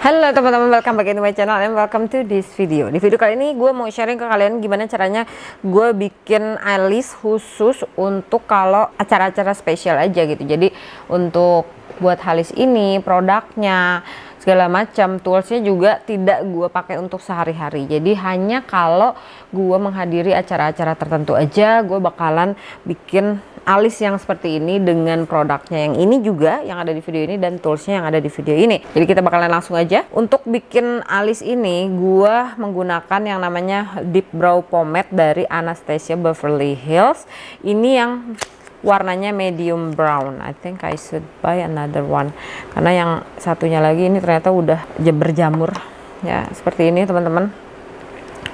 Halo teman-teman, welcome back to my channel and welcome to this video. Di video kali ini gue mau sharing ke kalian gimana caranya gue bikin eyelash khusus untuk kalau acara-acara spesial aja gitu. Jadi untuk buat eyelash ini, produknya, segala macam, toolsnya juga tidak gue pakai untuk sehari-hari. Jadi hanya kalau gue menghadiri acara-acara tertentu aja gue bakalan bikin alis yang seperti ini dengan produknya yang ini juga yang ada di video ini dan toolsnya yang ada di video ini. Jadi kita bakalan langsung aja. Untuk bikin alis ini gue menggunakan yang namanya Deep Brow Pomade dari Anastasia Beverly Hills. Ini yang warnanya medium brown. I think I should buy another one karena yang satunya lagi ini ternyata udah berjamur ya, seperti ini teman-teman.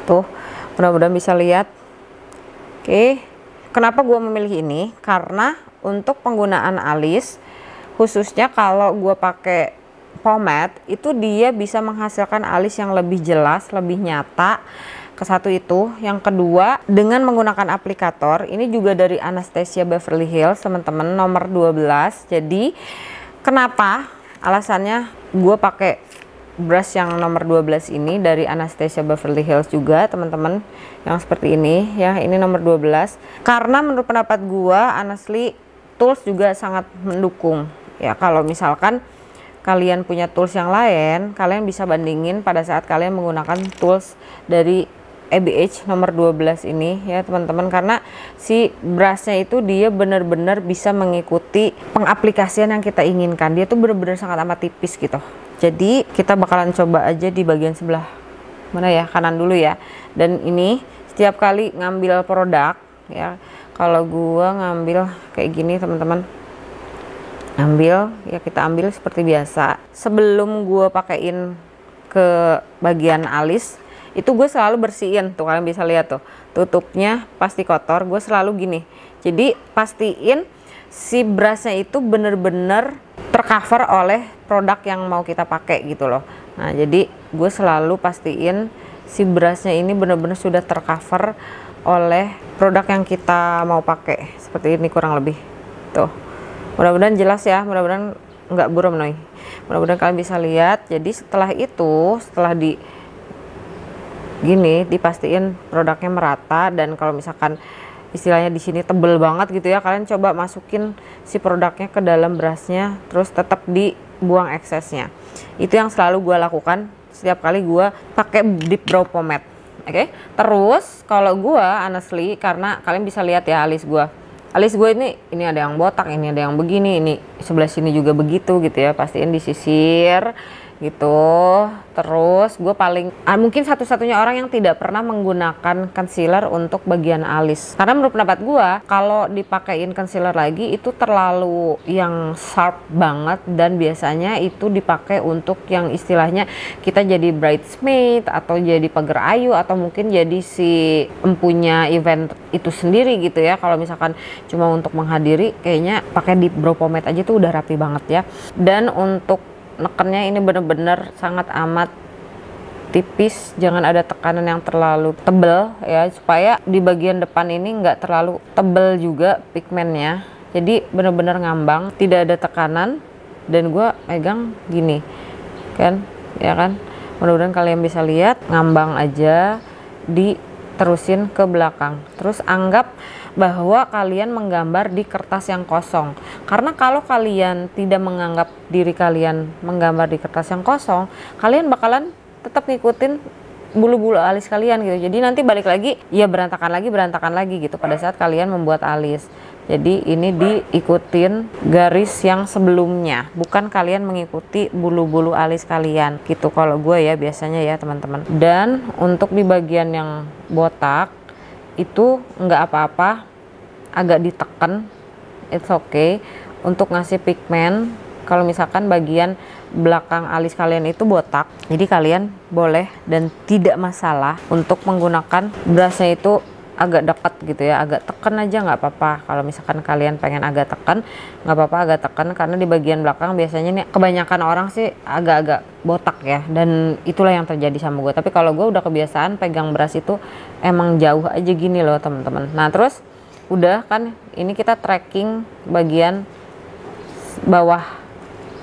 Tuh, mudah-mudahan bisa lihat. Oke. Kenapa gue memilih ini? Karena untuk penggunaan alis, khususnya kalau gue pakai pomade, itu dia bisa menghasilkan alis yang lebih jelas, lebih nyata. Kesatu itu. Yang kedua, dengan menggunakan aplikator, ini juga dari Anastasia Beverly Hills, teman-teman, nomor 12. Jadi, kenapa? Alasannya gue pakai brush yang nomor 12 ini dari Anastasia Beverly Hills juga teman-teman, yang seperti ini ya, ini nomor 12 karena menurut pendapat gua honestly tools juga sangat mendukung ya. Kalau misalkan kalian punya tools yang lain, kalian bisa bandingin pada saat kalian menggunakan tools dari ABH nomor 12 ini ya teman-teman, karena si brushnya itu dia benar-benar bisa mengikuti pengaplikasian yang kita inginkan. Dia tuh benar-benar sangat amat tipis gitu. Jadi kita bakalan coba aja di bagian sebelah mana ya, kanan dulu ya. Dan ini setiap kali ngambil produk ya, kalau gua ngambil kayak gini teman-teman, ambil ya, kita ambil seperti biasa. Sebelum gua pakein ke bagian alis itu gue selalu bersihin tuh, kalian bisa lihat tuh tutupnya pasti kotor. Gue selalu gini, jadi pastiin si brushnya itu bener-bener tercover oleh produk yang mau kita pakai gitu loh. Nah jadi gue selalu pastiin si brushnya ini bener-bener sudah tercover oleh produk yang kita mau pakai, seperti ini kurang lebih tuh. Mudah-mudahan jelas ya, mudah-mudahan nggak buram nih, mudah-mudahan kalian bisa lihat. Jadi setelah itu, setelah di gini dipastiin produknya merata, dan kalau misalkan istilahnya di sini tebel banget gitu ya, kalian coba masukin si produknya ke dalam brushnya, terus tetap dibuang eksesnya. Itu yang selalu gue lakukan setiap kali gue pakai Deep Brow Pomade. Oke. Terus kalau gue honestly, karena kalian bisa lihat ya alis gue ini ada yang botak, ini ada yang begini, ini sebelah sini juga begitu gitu ya, pastiin disisir gitu. Terus gue mungkin satu-satunya orang yang tidak pernah menggunakan concealer untuk bagian alis, karena menurut pendapat gue kalau dipakein concealer lagi itu terlalu yang sharp banget, dan biasanya itu dipakai untuk yang istilahnya kita jadi bridesmaid atau jadi pagar ayu atau mungkin jadi si empunya event itu sendiri gitu ya. Kalau misalkan cuma untuk menghadiri, kayaknya pakai Deep Brow Pomade aja tuh udah rapi banget ya. Dan untuk nekennya ini bener-bener sangat amat tipis, jangan ada tekanan yang terlalu tebel ya, supaya di bagian depan ini nggak terlalu tebel juga pigmennya. Jadi bener-bener ngambang, tidak ada tekanan, dan gue megang gini kan ya kan, mudah-mudahan kalian bisa lihat, ngambang aja, diterusin ke belakang. Terus anggap bahwa kalian menggambar di kertas yang kosong, karena kalau kalian tidak menganggap diri kalian menggambar di kertas yang kosong, kalian bakalan tetap ngikutin bulu-bulu alis kalian gitu. Jadi nanti balik lagi ya berantakan lagi gitu pada saat kalian membuat alis. Jadi ini diikutin garis yang sebelumnya, bukan kalian mengikuti bulu-bulu alis kalian gitu kalau gue ya biasanya ya teman-teman. Dan untuk di bagian yang botak itu nggak apa-apa, agak ditekan, it's okay, untuk ngasih pigmen. Kalau misalkan bagian belakang alis kalian itu botak, jadi kalian boleh dan tidak masalah untuk menggunakan brushnya itu agak dekat gitu ya, agak tekan aja nggak apa-apa. Kalau misalkan kalian pengen agak tekan, nggak apa-apa agak tekan, karena di bagian belakang biasanya nih kebanyakan orang sih agak-agak botak ya, dan itulah yang terjadi sama gue. Tapi kalau gue udah kebiasaan pegang brush itu emang jauh aja gini loh teman-teman. Nah terus udah kan, ini kita tracking bagian bawah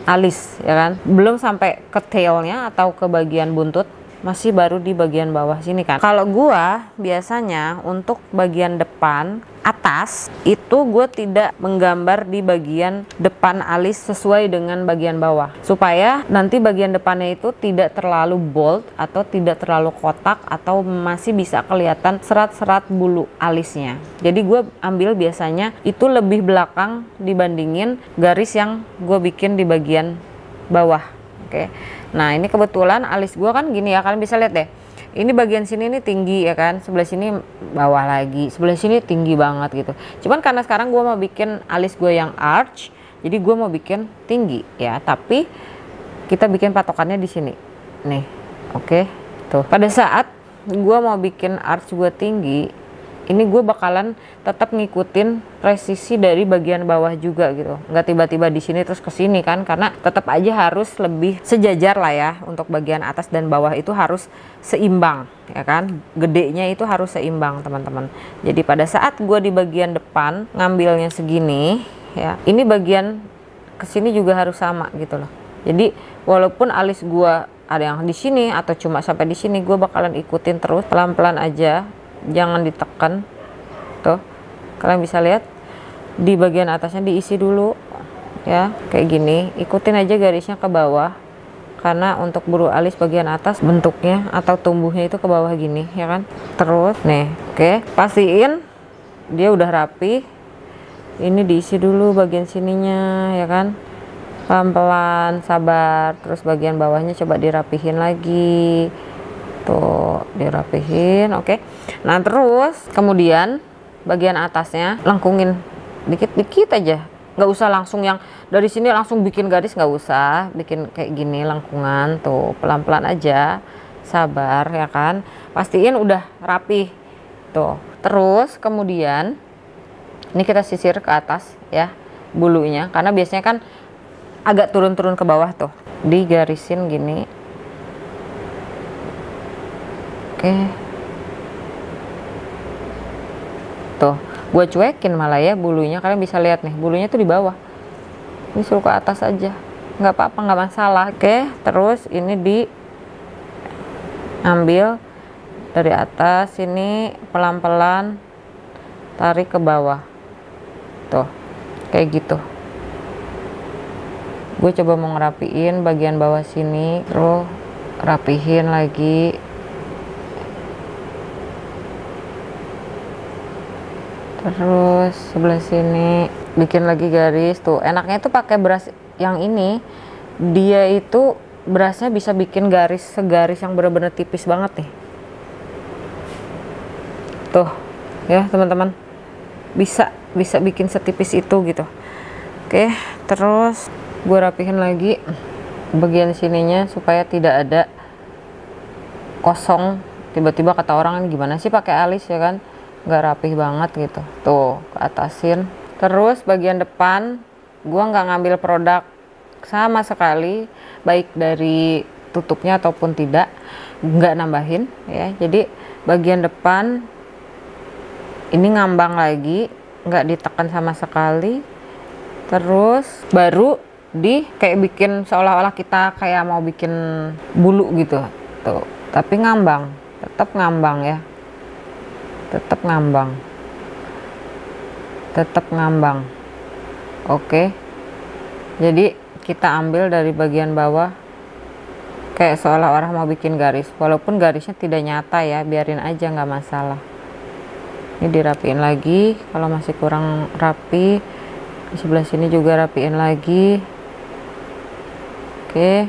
alis ya kan, belum sampai ke tailnya atau ke bagian buntut, masih baru di bagian bawah sini kan. Kalau gua biasanya untuk bagian depan atas itu gue tidak menggambar di bagian depan alis sesuai dengan bagian bawah, supaya nanti bagian depannya itu tidak terlalu bold atau tidak terlalu kotak atau masih bisa kelihatan serat-serat bulu alisnya. Jadi gue ambil biasanya itu lebih belakang dibandingin garis yang gue bikin di bagian bawah. Oke. Nah ini kebetulan alis gue kan gini ya, kalian bisa lihat deh. Ini bagian sini nih tinggi ya kan, sebelah sini bawah lagi, sebelah sini tinggi banget gitu. Cuman karena sekarang gue mau bikin alis gue yang arch, jadi gue mau bikin tinggi ya. Tapi kita bikin patokannya di sini, nih, oke. Tuh, pada saat gue mau bikin arch gue tinggi, ini gue bakalan tetap ngikutin presisi dari bagian bawah juga gitu, nggak tiba-tiba di sini terus ke sini kan, karena tetap aja harus lebih sejajar lah ya. Untuk bagian atas dan bawah itu harus seimbang ya kan, gedenya itu harus seimbang teman-teman. Jadi pada saat gue di bagian depan ngambilnya segini ya, ini bagian kesini juga harus sama gitu loh. Jadi walaupun alis gue ada yang di sini atau cuma sampai di sini, gue bakalan ikutin terus pelan-pelan aja, jangan ditekan. Tuh kalian bisa lihat di bagian atasnya diisi dulu ya, kayak gini. Ikutin aja garisnya ke bawah, karena untuk bulu alis bagian atas bentuknya atau tumbuhnya itu ke bawah gini ya kan. Terus nih, oke, pastiin dia udah rapi. Ini diisi dulu bagian sininya ya kan, pelan-pelan, sabar. Terus bagian bawahnya coba dirapihin lagi. Tuh, dirapihin, oke. Nah, terus kemudian bagian atasnya lengkungin dikit-dikit aja. Nggak usah langsung yang dari sini langsung bikin garis, nggak usah. Bikin kayak gini lengkungan, tuh, pelan-pelan aja. Sabar ya kan. Pastiin udah rapi. Tuh. Terus kemudian ini kita sisir ke atas ya bulunya, karena biasanya kan agak turun-turun ke bawah tuh. Digarisin gini. Oke, tuh gue cuekin malah ya bulunya. Kalian bisa lihat nih, bulunya tuh di bawah. Ini suruh ke atas aja, nggak apa-apa, nggak masalah. Oke, terus ini diambil dari atas ini, pelan-pelan tarik ke bawah. Tuh, kayak gitu. Gue coba mau ngerapiin bagian bawah sini, terus rapihin lagi. Terus sebelah sini bikin lagi garis. Tuh enaknya itu pakai beras yang ini, dia itu berasnya bisa bikin garis segaris yang bener-bener tipis banget nih. Tuh ya teman-teman, bisa bikin setipis itu gitu. Oke, terus gue rapihin lagi bagian sininya supaya tidak ada kosong. Tiba-tiba kata orang, gimana sih pakai alis ya kan, nggak rapih banget gitu. Tuh ke atasin. Terus bagian depan gua nggak ngambil produk sama sekali, baik dari tutupnya ataupun tidak, nggak nambahin ya. Jadi bagian depan ini ngambang lagi, nggak ditekan sama sekali. Terus baru kayak bikin seolah-olah kita kayak mau bikin bulu gitu tuh, tapi ngambang, tetap ngambang ya, tetap ngambang. Oke, jadi kita ambil dari bagian bawah kayak seolah-olah mau bikin garis, walaupun garisnya tidak nyata ya, biarin aja, nggak masalah. Ini dirapiin lagi kalau masih kurang rapi. Di sebelah sini juga rapiin lagi. Oke,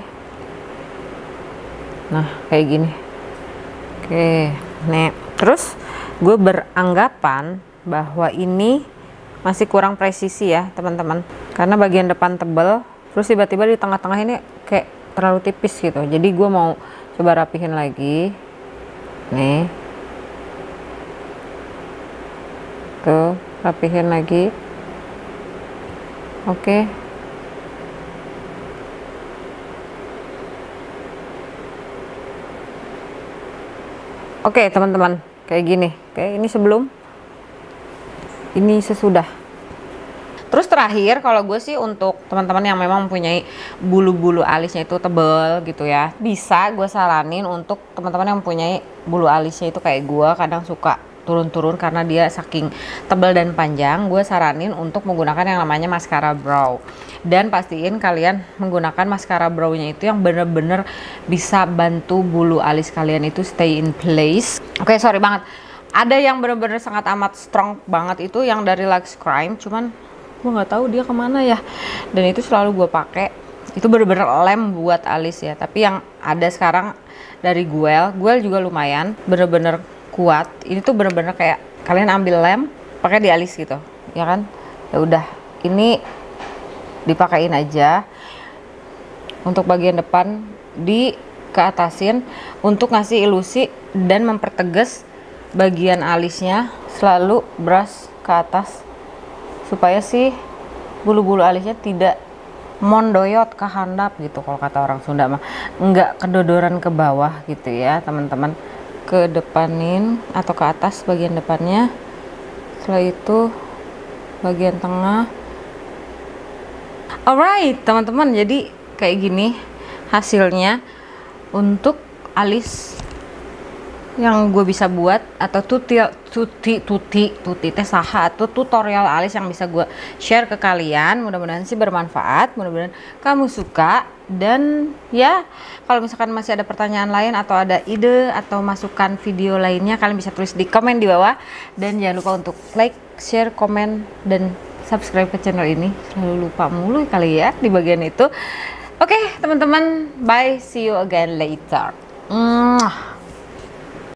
nah kayak gini. Oke, nih terus gue beranggapan bahwa ini masih kurang presisi ya teman-teman, karena bagian depan tebel, terus tiba-tiba di tengah-tengah ini kayak terlalu tipis gitu. Jadi gue mau coba rapihin lagi nih, tuh rapihin lagi. Oke, oke teman-teman, kayak gini. Oke, ini sebelum, ini sesudah. Terus terakhir, kalau gue sih untuk teman-teman yang memang mempunyai bulu-bulu alisnya itu tebel gitu ya, bisa gue saranin untuk teman-teman yang mempunyai bulu alisnya itu kayak gue kadang suka turun-turun karena dia saking tebal dan panjang, gue saranin untuk menggunakan yang namanya maskara brow. Dan pastiin kalian menggunakan maskara brow-nya itu yang bener-bener bisa bantu bulu alis kalian itu stay in place. Oke, sorry banget. Ada yang bener-bener sangat amat strong banget itu yang dari Lux Crime, cuman gue nggak tahu dia kemana ya. Dan itu selalu gue pakai. Itu bener-bener lem buat alis ya. Tapi yang ada sekarang dari Guel juga lumayan, bener-bener kuat. Ini tuh bener-bener kayak kalian ambil lem, pakai di alis gitu, ya kan? Ya udah, ini dipakein aja. Untuk bagian depan di keatasin untuk ngasih ilusi dan mempertegas bagian alisnya, selalu brush ke atas supaya sih bulu-bulu alisnya tidak mondoyot ke handap gitu, kalau kata orang Sunda mah, enggak kedodoran ke bawah gitu ya teman-teman. Ke depanin atau ke atas bagian depannya, setelah itu bagian tengah. Alright teman-teman, jadi kayak gini hasilnya untuk alis yang gue bisa buat, atau tuti teh saha atau tutorial alis yang bisa gue share ke kalian. Mudah-mudahan sih bermanfaat, mudah-mudahan kamu suka. Dan ya, kalau misalkan masih ada pertanyaan lain atau ada ide atau masukan video lainnya, kalian bisa tulis di komen di bawah. Dan jangan lupa untuk like, share, komen, dan subscribe ke channel ini. Selalu lupa mulu kali ya di bagian itu. Oke teman-teman, bye, see you again later.